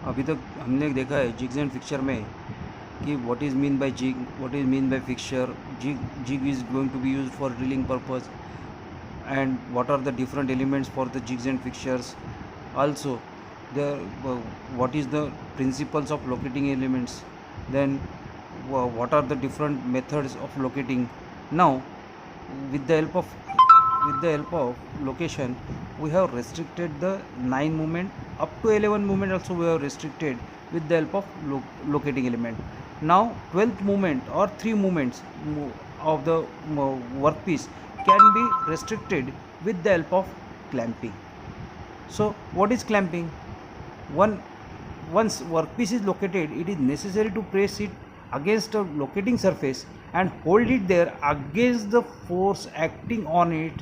अभी तक हमने देखा है जिग्स एंड फिक्सचर में कि what is mean by jig, what is mean by fixture. Jig is going to be used for drilling purpose, and what are the different elements for the jigs and fixtures. Also, the uh, what is the principles of locating elements. Then what are the different methods of locating. Now, with the help of location, we have restricted the 9 movement up to 11 movement. Also we have restricted with the help of locating element. Now 12th movement or 3 movements of the workpiece can be restricted with the help of clamping. So what is clamping? One Once workpiece is located, it is necessary to press it against a locating surface and hold it there against the force acting on it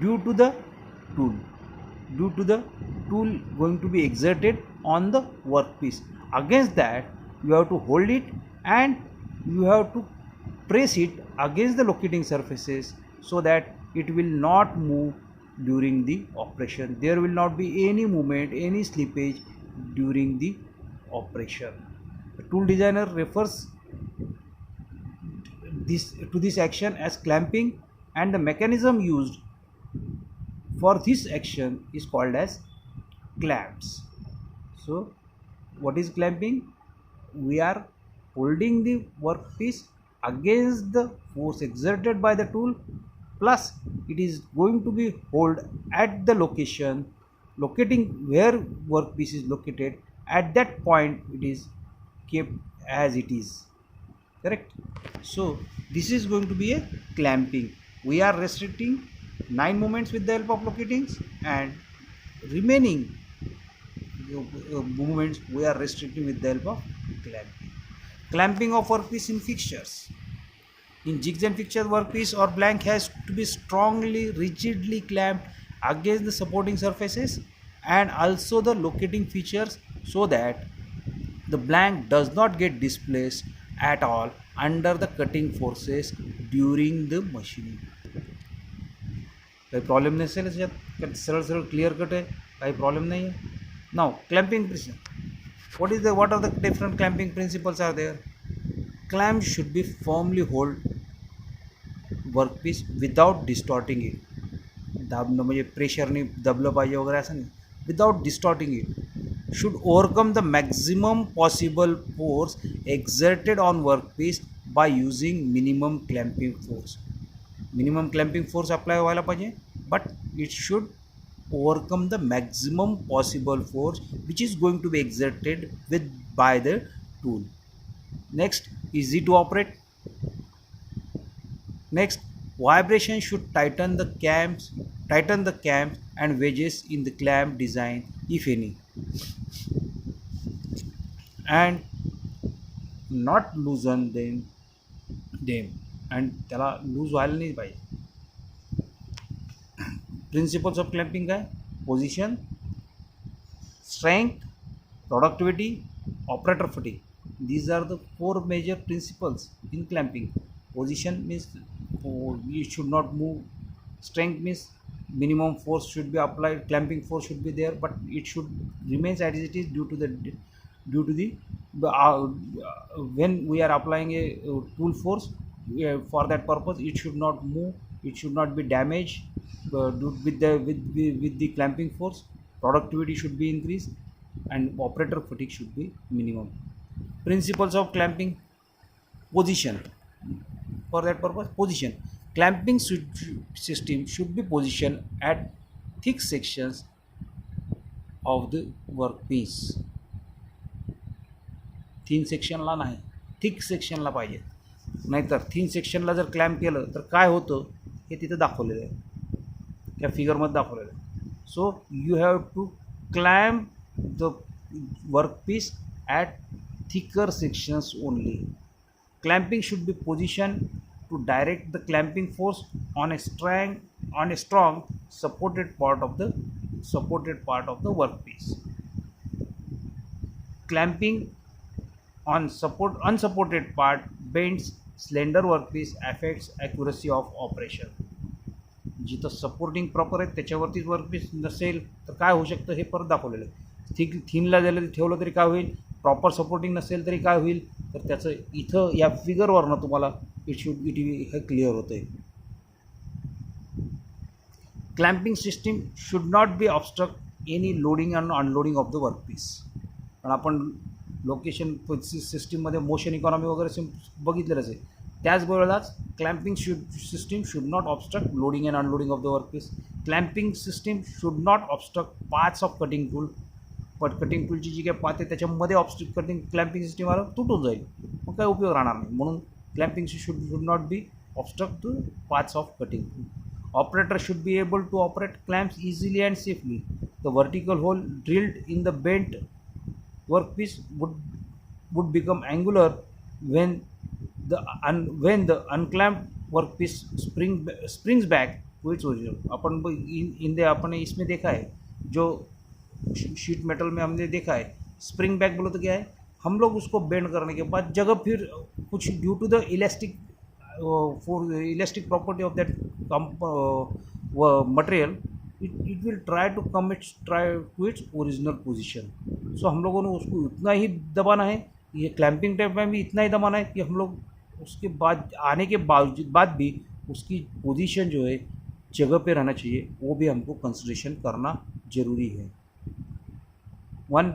due to the tool due to the tool going to be exerted on the workpiece. Against that, you have to hold it and you have to press it against the locating surfaces so that it will not move during the operation. There will not be any movement, any slippage during the operation. The tool designer refers this action as clamping, and the mechanism used for this action is called as clamps. So what is clamping? We are holding the workpiece against the force exerted by the tool, plus it is going to be hold at the locating where workpiece is located. At that point it is kept as it is, correct? So this is going to be a clamping. We are restricting 9 movements with the help of locatings, and remaining movements we are restricting with the help of clamping. Clamping of workpiece in fixtures. In jigs and fixtures, workpiece or blank has to be strongly, rigidly clamped against the supporting surfaces and also the locating features so that the blank does not get displaced at all under the cutting forces during the machining. काही problem नसेल याच्यात, सरळ सरळ clear cut आहे, काही problem नाही आहे. नाव clamping principle. what are the different clamping principles are there? Clamp should be firmly hold workpiece without distorting it. दाबणं म्हणजे प्रेशरने दबलं पाहिजे वगैरे असं नाही. Without distorting it should overcome the maximum possible force exerted on workpiece by using minimum clamping force. Minimum clamping force apply व्हायला पाहिजे, but it should overcome the maximum possible force which is going to be exerted by the tool. Next, easy to operate. Next, vibration should tighten the clamps and wedges in the clamp design if any, and not loosen them and त्याला loose व्हायला नाही पाहिजे. Principles of clamping काय? Position, strength, productivity, operator fatigue. These are the 4 major principles in clamping. Position means you should not move. Strength means minimum force should be applied. Clamping force should be there, but it should remains as it is due to the when we are applying a tool force. For that purpose, it should not move. It should not be damaged with the clamping force. Productivity should be increased, and operator fatigue should be minimum. Principles of clamping. Position. For that purpose, position. Clamping system should be positioned at thick sections of the workpiece. Thin सेक्शनला नाही, thick सेक्शनला पाहिजे. नाहीतर thin सेक्शनला जर clamp केलं तर काय होतं हे तिथं दाखवलेलं आहे, त्या फिगरमध्ये दाखवलेलं आहे. So you have to clamp the workpiece at thicker sections only. Clamping should be positioned to direct the clamping force on a strong supported part of the workpiece. Clamping on unsupported part bends slender workpiece, affects accuracy of operation. जिथं supporting proper आहे त्याच्यावरतीच workpiece नसेल तर काय होऊ शकतं हे परत दाखवलेलं आहे. थिनला जर ठेवलं तरी काय होईल, प्रॉपर सपोर्टिंग नसेल तरी काय होईल, तर त्याचं इथं या फिगरवरनं तुम्हाला इट हे क्लिअर होतं आहे. Clamping system should not be obstruct any loading and unloading of the workpiece. पण आपण लोकेशन सिस्टीममध्ये मोशन इकॉनॉमी वगैरे बघितलेलंच आहे. त्याचबरोबरच clamping system should not obstruct loading and unloading of the workpiece. Clamping system should not obstruct parts of cutting tool. Cutting टूलची जी काही पाथ आहे त्याच्यामध्ये ऑब्स्ट्रक्ट क्लॅम्पिंग सिस्टीम तुटून जाईल, मग काय उपयोग राहणार नाही. म्हणून clamping should not be obstruct to parts of cutting tool. Operator should be able to operate clamps easily and safely. The vertical hole drilled in the bent workpiece would become angular when the unclamped workpiece springs back to its original. अपन इसमें देखा है, जो sheet metal में हमने देखा है, spring back बोलो तो क्या है, हम लोग उसको बेंड करने के बाद जगह फिर कुछ due to the elastic property of that material, it will try to to its original position. So हम लोगों ने उसको उतना ही दबाना है, ये क्लैंपिंग टाइप में भी इतना ही दबाना है कि हम लोग उसके बाद आने के बाद भी उसकी पोजीशन जो है जगह पे रहना चाहिए, वो भी हमको कंसिडरेशन करना ज़रूरी है. One,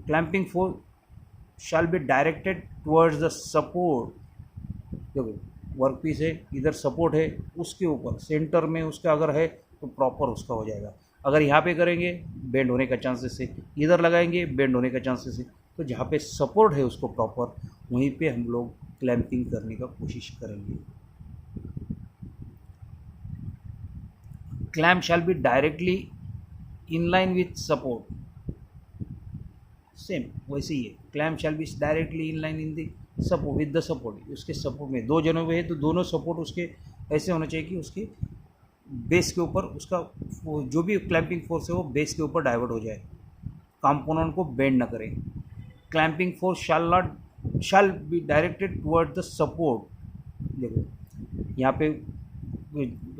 clamping force shall be directed towards the support. देखो वर्कपीस है, इधर सपोर्ट है, उसके ऊपर सेंटर में उसका अगर है तो प्रॉपर उसका हो जाएगा. अगर यहाँ पे करेंगे बेंड होने का चांसेस है, इधर लगाएंगे बेंड होने का चांसेस है. तो जहाँ पे सपोर्ट है उसको प्रॉपर, वहीं पे हम लोग क्लैंपिंग करने का कोशिश करेंगे. Clamp shall be directly in line with support. Same वैसे ही है, clamp shall be directly in line in the support with the support. उसके सपोर्ट में दो जनों में है तो दोनों सपोर्ट उसके ऐसे होना चाहिए कि उसके बेस के ऊपर उसका जो भी क्लैंपिंग फोर्स है वो बेस के ऊपर डाइवर्ट हो जाए, कंपोनेंट को बेंड ना करें. Clamping force shall be directed toward the support. देखो यहाँ पे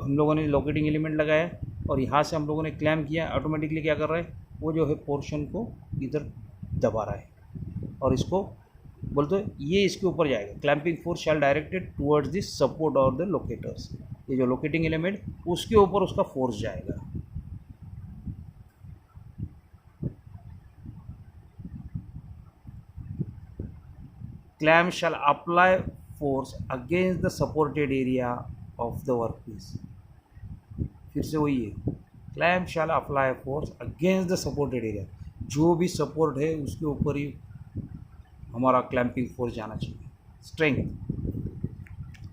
हम लोगों ने लोकेटिंग एलिमेंट लगाया और यहाँ से हम लोगों ने क्लैम्प किया, ऑटोमेटिकली क्या कर रहा है, वो जो है पोर्शन को इधर दबा रहा है और इसको बोलते ये इसके ऊपर जाएगा. Clamping force shell directed towards the support और द लोकेटर्स. ये जो लोकेटिंग एलिमेंट उसके ऊपर उसका फोर्स जाएगा. Clamp shall apply force against the supported area of the workpiece. फिर से वही है, clamp shall apply force against the supported area. जो भी सपोर्ट है उसके ऊपर ही हमारा क्लैंपिंग फोर्स जाना चाहिए. स्ट्रेंथ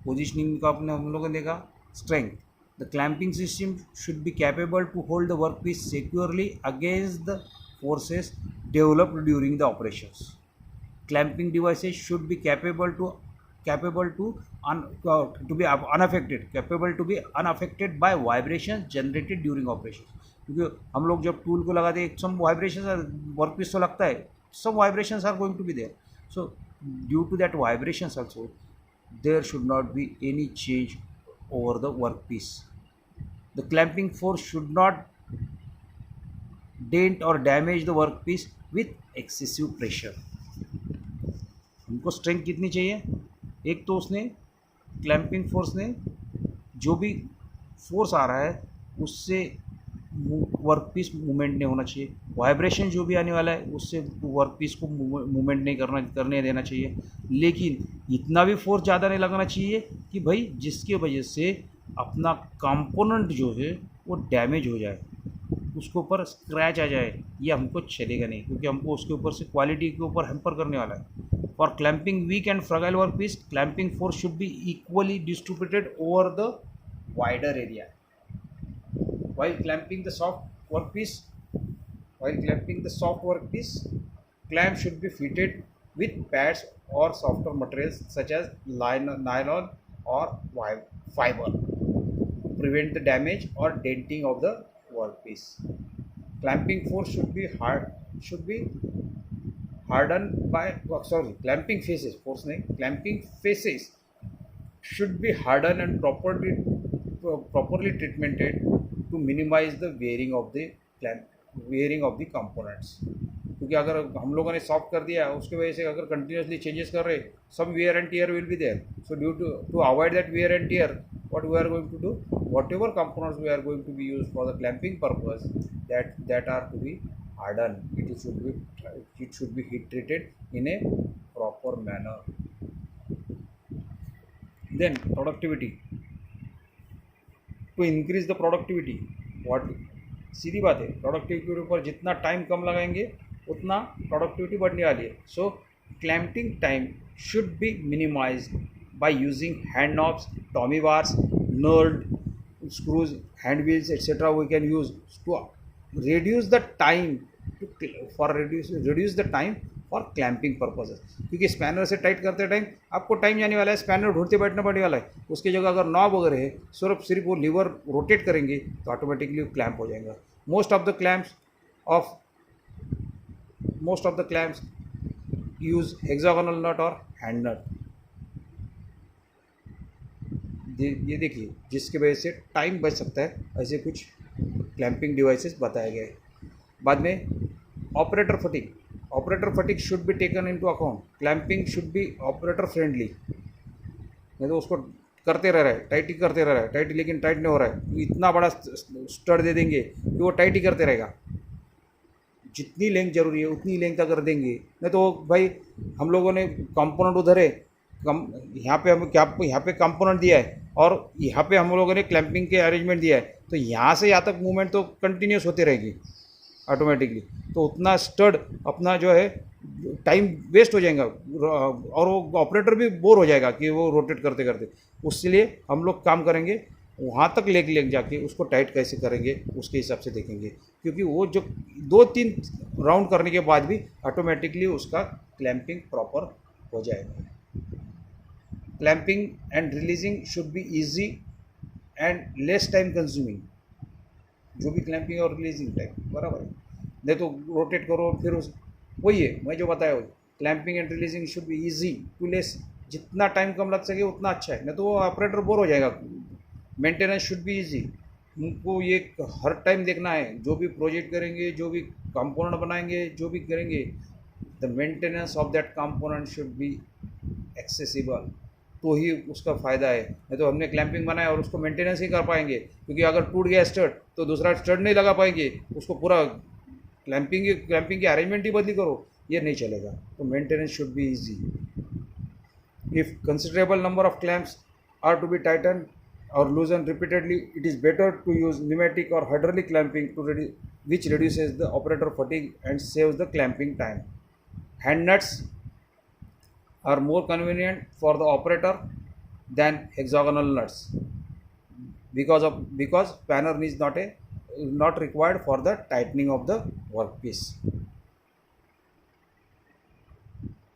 पोजिशनिंग का अपने हम लोगों ने देखा. Strength, the clamping system should be capable to hold the work piece securely against the forces developed during the operations. Clamping devices should be capable to be unaffected by vibration generated during operation. क्योंकि हम लोग जब tool को लगाते हैं सम vibration work piece तो लगता है, some vibrations are going to be there. So due to that vibrations also, there should not be any change over the workpiece. The clamping force should not dent or damage the workpiece with excessive pressure. हमको strength कितनी चाहिए, एक तो उसने clamping force ने जो भी force आ रहा है उससे वर्कपीस मूवमेंट नहीं होना चाहिए. वाइब्रेशन जो भी आने वाला है उससे वर्कपीस को मूवमेंट नहीं करने देना चाहिए. लेकिन इतना भी फोर्स ज़्यादा नहीं लगाना चाहिए कि भाई जिसकी वजह से अपना कंपोनेंट जो है वो डैमेज हो जाए, उसके ऊपर स्क्रैच आ जाए. ये हमको चलेगा नहीं, क्योंकि हमको उसके ऊपर से क्वालिटी के ऊपर हैम्पर करने वाला है. For clamping weak and fragile workpiece, clamping force should be equally distributed over the wider area. While clamping the soft workpiece, clamp should be fitted with pads or softer materials such as nylon or fiber to prevent the damage or denting of the workpiece. Clamping force should be hardened by clamping faces. Clamping faces should be hardened and properly treatmented to minimize the wearing of the components. क्योंकि अगर हम लोगों ने soft कर दिया उसकी वजह से अगर कंटिन्यूसली चेंजेस कर रहे some wear and tear will be there. So due to avoid that wear and tear what we are going to do, whatever components we are going to be used for the clamping purpose, that are to be hardened, it should be heat treated in a proper manner. Then productivity, to increase the productivity, what, सीधी बात है, productivity पर जितना time कम लगाएंगे उतना productivity बढ़ने वाली है. So clamping time should be minimised by using hand knobs, tommy bars, knurled screws, hand wheels, etc. We can use to reduce the time reduce the time for clamping purposes. क्योंकि spanner से tight करते time आपको time जाने वाला है, spanner ढूंढते बैठना पड़ने वाला है. उसकी जगह अगर नॉब वगैरह है सिर्फ वो लीवर रोटेट करेंगे तो ऑटोमेटिकली क्लैंप हो जाएगा. Most of the clamps use hexagonal nut और हैंड नट. ये देखिए, जिसकी वजह से टाइम बच सकता है. ऐसे कुछ क्लैंपिंग डिवाइसेस बताए गए. बाद में operator fatigue should be taken into account. Clamping should be operator friendly. नहीं तो उसको करते रह रहा है, टाइट ही करते रह रहा है, टाइट, लेकिन टाइट नहीं हो रहा है. इतना बड़ा स्टड दे देंगे कि वो टाइट ही करते रहेगा. जितनी लेंथ जरूरी है उतनी लेंथ अगर देंगे, नहीं तो भाई हम लोगों ने कंपोनेंट उधर है, यहाँ पे कंपोनेंट दिया है और यहाँ पे हम लोगों ने क्लैंपिंग के अरेंजमेंट दिया है, तो यहाँ से यहाँ तक मूवमेंट तो कंटिन्यूस होती रहेगी ऑटोमेटिकली. तो उतना स्टड अपना जो है टाइम वेस्ट हो जाएगा और वो ऑपरेटर भी बोर हो जाएगा कि वो रोटेट करते करते. उसके लिए हम लोग काम करेंगे, वहाँ तक ले जाके उसको टाइट कैसे करेंगे उसके हिसाब से देखेंगे. क्योंकि वो जो 2-3 राउंड करने के बाद भी ऑटोमेटिकली उसका क्लैंपिंग प्रॉपर हो जाएगा. Clamping and releasing should be easy and less time consuming. जो भी क्लैंपिंग और रिलीजिंग टाइम बराबर है. नहीं तो रोटेट करो फिर वही है मैं जो बताया. वही clamping and releasing should be easy to less. जितना टाइम कम लग सके उतना अच्छा है, नहीं तो वो ऑपरेटर बोर हो जाएगा. Maintenance should be easy. उनको ये हर टाइम देखना है, जो भी प्रोजेक्ट करेंगे, जो भी कंपोनेंट बनाएंगे, जो भी करेंगे, the maintenance of that component should be accessible. तो ही उसका फ़ायदा है. नहीं तो हमने क्लैंपिंग बनाया और उसको मेंटेनेंस ही कर पाएंगे, क्योंकि अगर टूट गया स्टड तो दूसरा स्टड नहीं लगा पाएंगे. उसको पूरा क्लैंपिंग की अरेंजमेंट ही बदली करो, ये नहीं चलेगा. तो maintenance should be easy. If considerable number of clamps are to be tighten और loosen repeatedly, it is better to use pneumatic और hydraulic clamping which reduces the operator fatigue and saves the clamping time. Hand nuts are more convenient for the operator than hexagonal nuts because spanner is not required for the tightening of the workpiece.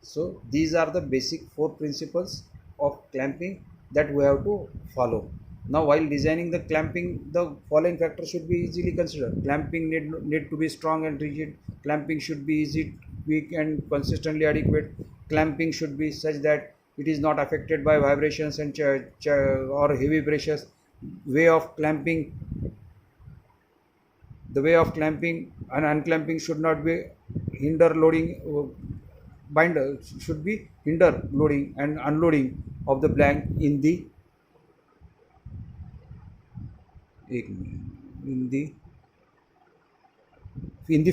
So these are the basic 4 principles of clamping that we have to follow. Now while designing the clamping, the following factors should be easily considered. Clamping need to be strong and rigid. Clamping should be easy, quick and consistently adequate. Clamping should be such that it is not affected by vibrations and or heavy pressures. The way of clamping and unclamping should not be hinder loading. Binder should be hinder loading and unloading of the blank in the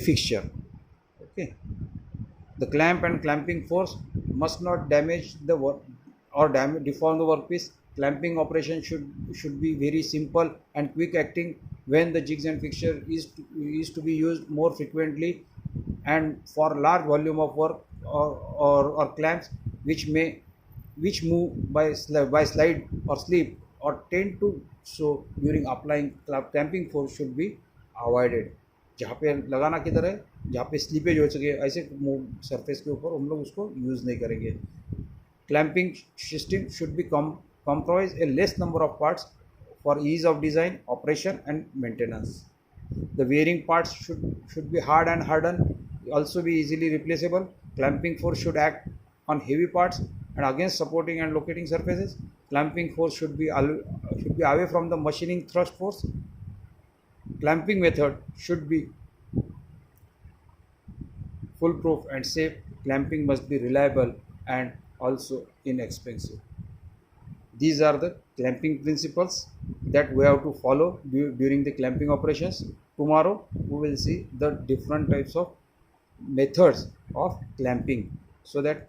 fixture. Okay. The clamp and clamping force must not damage the work or deform the workpiece. Clamping operation should be very simple and quick acting when the jigs and fixture is to be used more frequently and for large volume of work or clamps which move by slide or slip or tend to so during applying clamping force should be avoided. जहाँ पे लगाना किधर है, जहाँ पे slippage हो सके ऐसे सरफेस के ऊपर हम लोग उसको यूज़ नहीं करेंगे. Clamping system should B comprise a less number of parts for ease of design, operation and maintenance. The wearing parts should be hard and hardened, also be easily replaceable. Clamping force should act on heavy parts and against supporting and locating surfaces. Clamping force should be away from the machining thrust force. Clamping method should be foolproof and safe, clamping must be reliable and also inexpensive. These are the clamping principles that we have to follow during the clamping operations. Tomorrow we will see the different types of methods of clamping, so that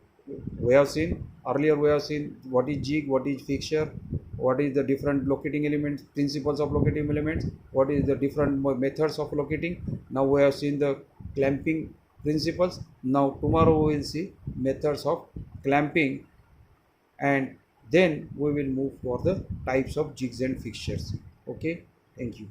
we have seen earlier, we have seen what is jig, what is fixture, what is the different locating elements, principles of locating elements, what is the different methods of locating. Now we have seen the clamping principles. Now tomorrow we will see methods of clamping, and then we will move for the types of jigs and fixtures. Okay, thank you.